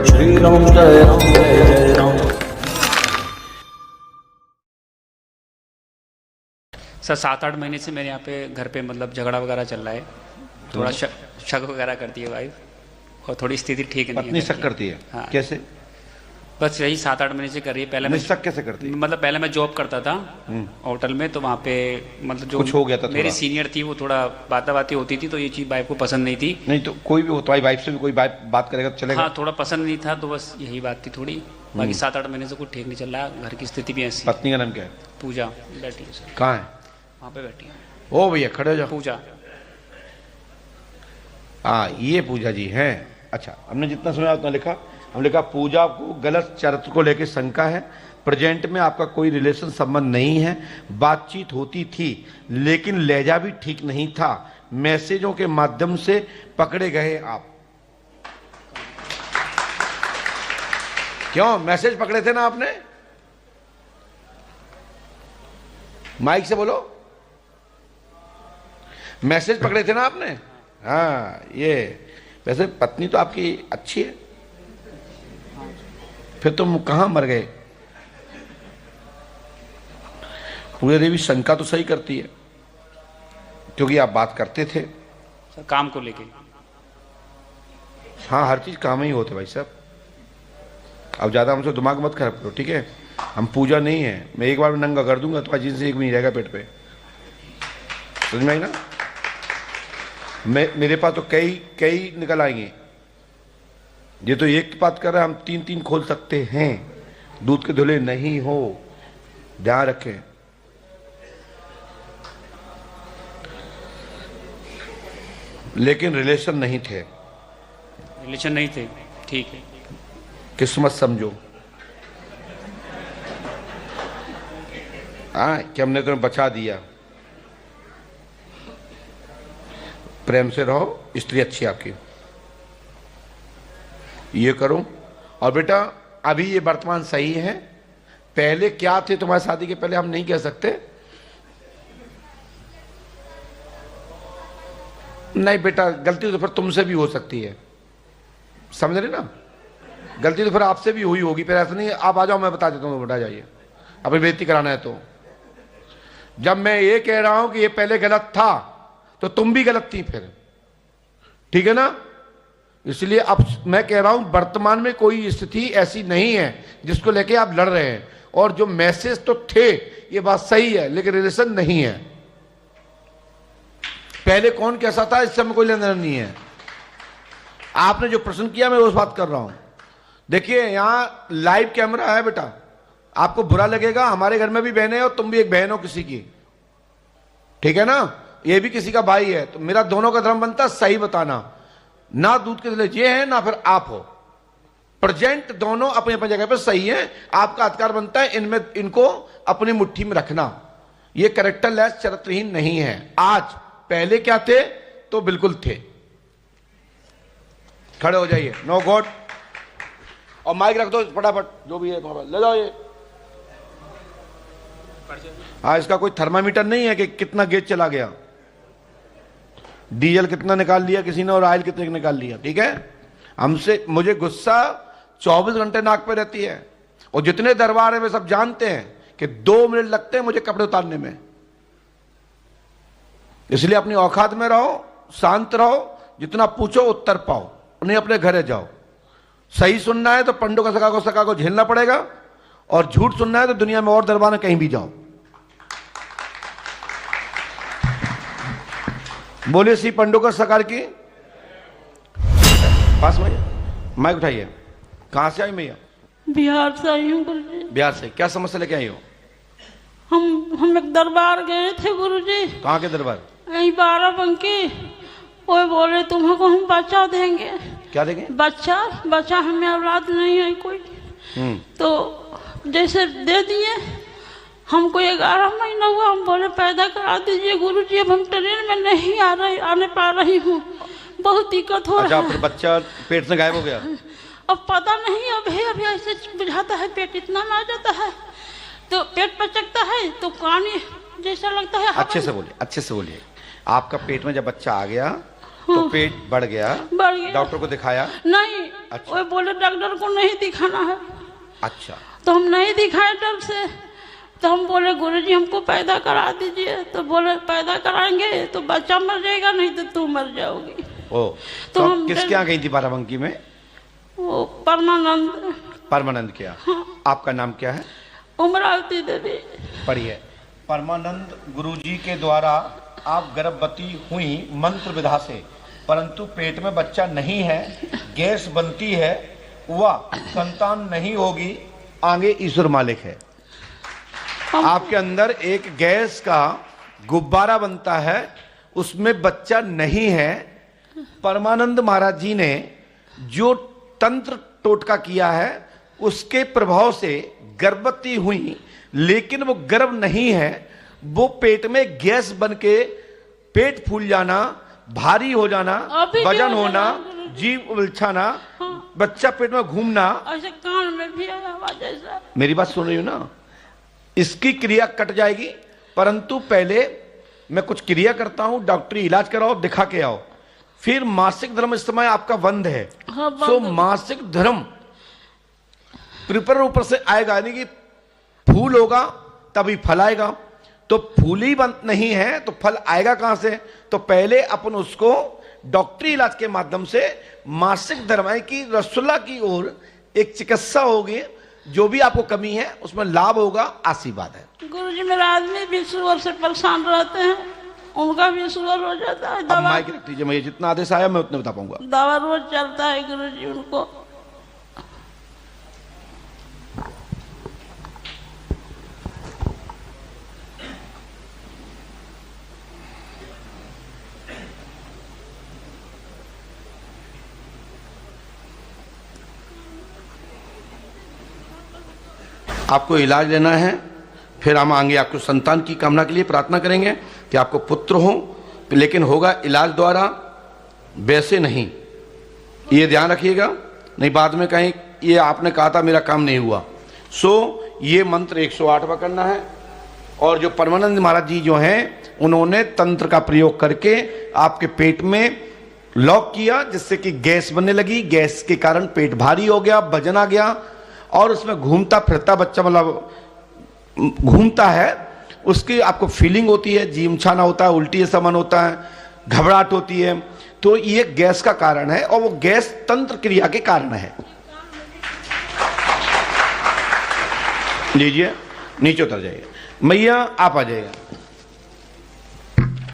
श्री राम जय राम जय जय राम। सर 7-8 महीने से मेरे यहाँ पे घर पे मतलब झगड़ा वगैरह चल रहा है। थोड़ा शक वगैरह करती है वाइफ और थोड़ी स्थिति ठीक नहीं है। पत्नी शक करती है? हाँ। कैसे? बस यही 7-8 महीने से कर रही है। पहले मैं शक कैसे करती है? मतलब पहले मैं जॉब करता था होटल में, तो वहाँ पे मतलब जो कुछ हो गया था, मेरी सीनियर थी वो थोड़ा बातें होती थी, तो ये चीज़ वाइफ को पसंद नहीं थी। नहीं तो कोई भी हो, तुम्हारी वाइफ से भी कोई बात करेगा तो चलेगा? हाँ, थोड़ा पसंद नहीं था, तो बस यही बात थी थोड़ी। बाकी 7-8 महीने से कुछ ठीक नहीं चल रहा है, घर की स्थिति भी ऐसी। पत्नी का नाम क्या है? पूजा बैठी है सर। कहाँ है? वहाँ पे बैठी है। ओ भैया खड़े हो जाओ। पूजा। हाँ, ये पूजा जी हैं। अच्छा, हमने जितना सुना उतना लिखा। हम लिखा पूजा को गलत चरित्र को लेकर शंका है। प्रेजेंट में आपका कोई रिलेशन संबंध नहीं है। बातचीत होती थी लेकिन लहजा भी ठीक नहीं था। मैसेजों के माध्यम से पकड़े गए आप। क्यों मैसेज पकड़े थे ना आपने? माइक से बोलो। मैसेज पकड़े थे ना आपने? हाँ, ये वैसे पत्नी तो आपकी अच्छी है, फिर तुम कहां मर गए? पूरे देवी शंका तो सही करती है क्योंकि आप बात करते थे सर काम को लेके। हाँ, हर चीज काम ही होते भाई साहब। अब ज्यादा हमसे दिमाग मत खराब करो, ठीक है? हम पूजा नहीं है। मैं एक बार नंगा कर दूंगा तो जींस एक भी नहीं रहेगा पेट पे, समझ में आई ना? मेरे पास तो कई निकल आएंगे। ये तो एक बात कर रहा है, हम 3-3 खोल सकते हैं। दूध के धुले नहीं हो, ध्यान रखें। लेकिन रिलेशन नहीं थे। रिलेशन नहीं थे, ठीक है। किस्मत समझो। कि हमने तुम्हें बचा दिया। प्रेम से रहो, स्त्री अच्छी आपकी, ये करो। और बेटा अभी ये वर्तमान सही है। पहले क्या थे तुम्हारी शादी के पहले हम नहीं कह सकते। नहीं बेटा, गलती तो फिर तुमसे भी हो सकती है, समझ रहे ना? गलती तो फिर आपसे भी हुई होगी। फिर ऐसा नहीं आप आ जाओ मैं बता देता हूँ, बेटा जाइए, अपनी बेइज्जती कराना है तो। जब मैं ये कह रहा हूं कि ये पहले गलत था तो तुम भी गलत थी फिर, ठीक है ना? इसलिए अब मैं कह रहा हूं वर्तमान में कोई स्थिति ऐसी नहीं है जिसको लेके आप लड़ रहे हैं। और जो मैसेज तो थे, ये बात सही है, लेकिन रिलेशन नहीं है। पहले कौन कैसा था इससे हमें कोई लेना देना नहीं है। आपने जो प्रश्न किया मैं उस बात कर रहा हूं। देखिए यहां लाइव कैमरा है बेटा, आपको बुरा लगेगा। हमारे घर में भी बहन है और तुम भी एक बहन हो किसी की, ठीक है ना? ये भी किसी का भाई है। तो मेरा दोनों का धर्म बनता है सही बताना, ना दूध के धुले ये है ना फिर आप हो। प्रेजेंट दोनों अपनी अपनी जगह पर सही है। आपका अधिकार बनता है इनमें इनको अपनी मुट्ठी में रखना। ये कैरेक्टरलेस चरित्रहीन नहीं है। आज पहले क्या थे तो बिल्कुल थे। खड़े हो जाइए, नो गॉड। और माइक रख दो फटाफट, जो भी है ले जाओ ये। हाँ, इसका कोई थर्मामीटर नहीं है कि कितना गेज चला गया, डीजल कितना निकाल लिया किसी ने और ऑयल कितने निकाल लिया, ठीक है? हमसे मुझे गुस्सा 24 घंटे नाक पे रहती है। और जितने दरबार है वे सब जानते हैं कि 2 मिनट लगते हैं मुझे कपड़े उतारने में। इसलिए अपनी औकात में रहो, शांत रहो, जितना पूछो उत्तर पाओ, उन्हें अपने घरे जाओ। सही सुनना है तो पंडों का सका को झेलना पड़ेगा, और झूठ सुनना है तो दुनिया में और दरबार में कहीं भी जाओ। बोलिए श्री पंडोकर सरकार की। पास में माइक उठाइए। कहां से आई मैया? बिहार से आई हूँ गुरुजी। बिहार से क्या समस्या लेके आई हो? हम एक दरबार गए थे गुरुजी। कहाँ के दरबार? यही बाराबंकी। वो बोले तुम्हें हम बच्चा देंगे। क्या देंगे? बच्चा हमें औलाद नहीं है कोई। तो जैसे दे दिए, हमको 11 महीना हुआ। हम बोले पैदा करा दीजिए गुरुजी, अब हम ट्रेन में नहीं आने पा रही हूँ, बहुत दिक्कत हो रहा है। फिर बच्चा पेट से गायब हो गया? अब पता नहीं, अभी ऐसे बुझाता है, पेट इतना में आ जाता है तो पेट पचकता है तो पानी जैसा लगता है। अच्छे से बोलिए, अच्छे से बोलिए। आपका पेट में जब बच्चा आ गया तो पेट बढ़ गया, बढ़ गया। डॉक्टर को दिखाया? नहीं। अच्छा। वो बोले डॉक्टर को नहीं दिखाना है। अच्छा। तो हम नहीं दिखाए डर से। तो हम बोले गुरुजी हमको पैदा करा दीजिए। तो बोले पैदा कराएंगे तो बच्चा मर जाएगा, नहीं तो तू मर जाओगी। ओ, तो हम किसके यहाँ गई थी बाराबंकी में? वो परमानंद। परमानंद क्या? हाँ। आपका नाम क्या है? उमरावती देवी। पढ़िए। परमानंद गुरुजी के द्वारा आप गर्भवती हुई मंत्र विधा से, परंतु पेट में बच्चा नहीं है, गैस बनती है, वह संतान नहीं होगी, आगे ईश्वर मालिक है। आपके अंदर एक गैस का गुब्बारा बनता है, उसमें बच्चा नहीं है। परमानंद महाराज जी ने जो तंत्र टोटका किया है उसके प्रभाव से गर्भवती हुई, लेकिन वो गर्भ नहीं है, वो पेट में गैस बन के पेट फूल जाना, भारी हो जाना, वजन होना, जीव उलझाना, हाँ। बच्चा पेट में घूमना, ऐसे कान में भी आवाज ऐसा। मेरी बात सुन रही हो ना? इसकी क्रिया कट जाएगी, परंतु पहले मैं कुछ क्रिया करता हूं, डॉक्टरी इलाज कराओ, दिखा के आओ, फिर मासिक धर्म इस समय आपका बंद है। हाँ, सो मासिक धर्म प्रिपर ऊपर से आएगा, यानी कि फूल होगा तभी फल आएगा। तो फूल ही बंद नहीं है तो फल आएगा कहां से? तो पहले अपन उसको डॉक्टरी इलाज के माध्यम से मासिक धर्म की रसुल्ला की ओर एक चिकित्सा होगी, जो भी आपको कमी है उसमें लाभ होगा, आशीर्वाद है। गुरुजी मेरा आदमी भी शुगर से परेशान रहते हैं, उनका भी शुगर हो जाता है। अब माइक रख दीजिए, मैं जितना आदेश आया मैं उतने बता पाऊंगा। दवा रोज चलता है गुरुजी उनको। आपको इलाज लेना है, फिर हम आएंगे आपको संतान की कामना के लिए प्रार्थना करेंगे कि आपको पुत्र हो, लेकिन होगा इलाज द्वारा, वैसे नहीं। ये ध्यान रखिएगा, नहीं बाद में कहीं ये आपने कहा था मेरा काम नहीं हुआ। सो ये मंत्र 108वां करना है। और जो परमानंद महाराज जी जो हैं उन्होंने तंत्र का प्रयोग करके आपके पेट में लॉक किया, जिससे कि गैस बनने लगी, गैस के कारण पेट भारी हो गया, वजन आ गया, और उसमें घूमता फिरता बच्चा मतलब घूमता है, उसकी आपको फीलिंग होती है, जी उछाना होता है, उल्टी जैसा मन होता है, घबराहट होती है। तो ये गैस का कारण है, और वो गैस तंत्र क्रिया के कारण है। लीजिए, नीचे उतर जाइए। मैया आप आ जाइएगा।